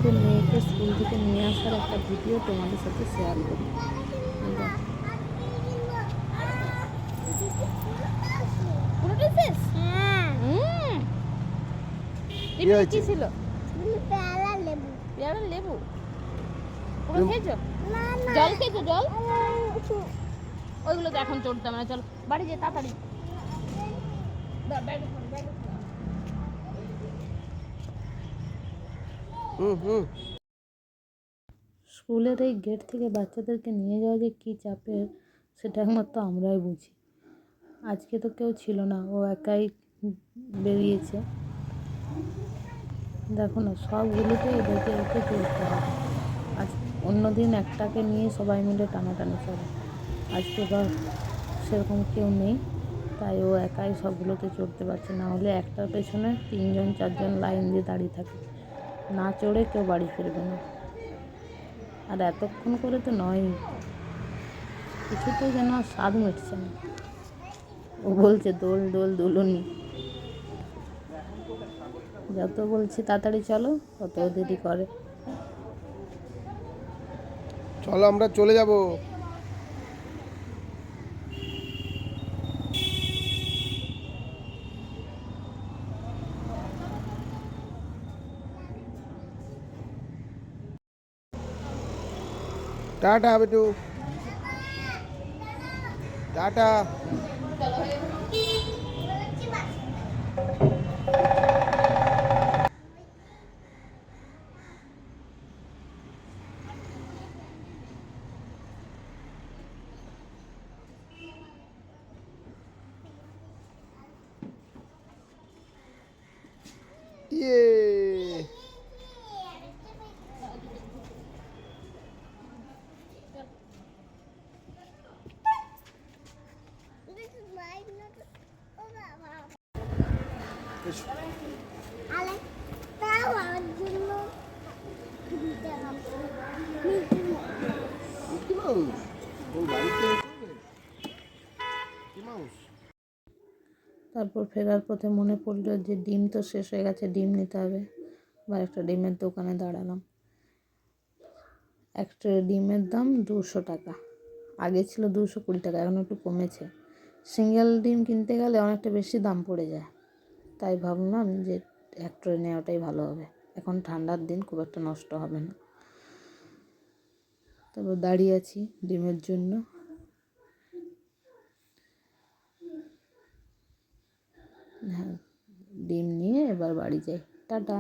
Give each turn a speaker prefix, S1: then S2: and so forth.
S1: আজকে মেয়েকে স্কুল থেকে নিয়ে আসার একটা ভিডিও তোমাদের সাথে শেয়ার করি। কি ছিল? পেয়ারা লেবু পুরো খেয়েছো? জল খেয়েছো? জল ওইগুলো তো এখন চড়তে মানে চলো বাড়ি যে তাড়াতাড়ি। স্কুলের এই গেট থেকে বাচ্চাদেরকে নিয়ে যাওয়া যে কী চাপের, সেটা একমাত্র আমরাই বুঝি। আজকে তো কেউ ছিল না, ও একাই বেরিয়েছে। দেখো না, সবগুলোতে এদেরকে একে চলতে হবে। আজ অন্যদিন একটাকে নিয়ে সবাই মিলে টানাটানি চলে, আজকে বা সেরকম কেউ নেই, তাই ও একাই সবগুলোতে চড়তে পারছে না। হলে একটার পেছনে 3-4জন লাইন দিয়ে দাঁড়িয়ে থাকে, না চড়ে কেউ বাড়ি ফিরবে না। আর এতক্ষণ করে তো নয়ই, কিছুতেই যেন স্বাদ মিটছে না। ও বলছে দোল দোল দুলুনি, যত বলছি তাড়াতাড়ি চলো তত দেরি করে।
S2: চলো আমরা চলে যাব। টাটা বেটু, টাটা। ইয়ে
S1: তারপর ফেরার পথে মনে পড়লো যে ডিম তো শেষ হয়ে গেছে, ডিম নিতে হবে। আবার একটা ডিমের দোকানে দাঁড়ালাম। একটা ডিমের দাম 200 টাকা, আগে ছিল 220 টাকা, এখন একটু কমেছে। সিঙ্গেল ডিম কিনতে গেলে অনেকটা বেশি দাম পড়ে যায়, তাই ভাবলাম যে এক ট্রে নেওয়াটাই ভালো হবে। এখন ঠান্ডার দিন, খুব একটা নষ্ট হবে না। তারপর দাঁড়িয়ে আছি ডিমের জন্য। হ্যাঁ, ডিম নিয়ে এবার বাড়ি যাই। টাটা।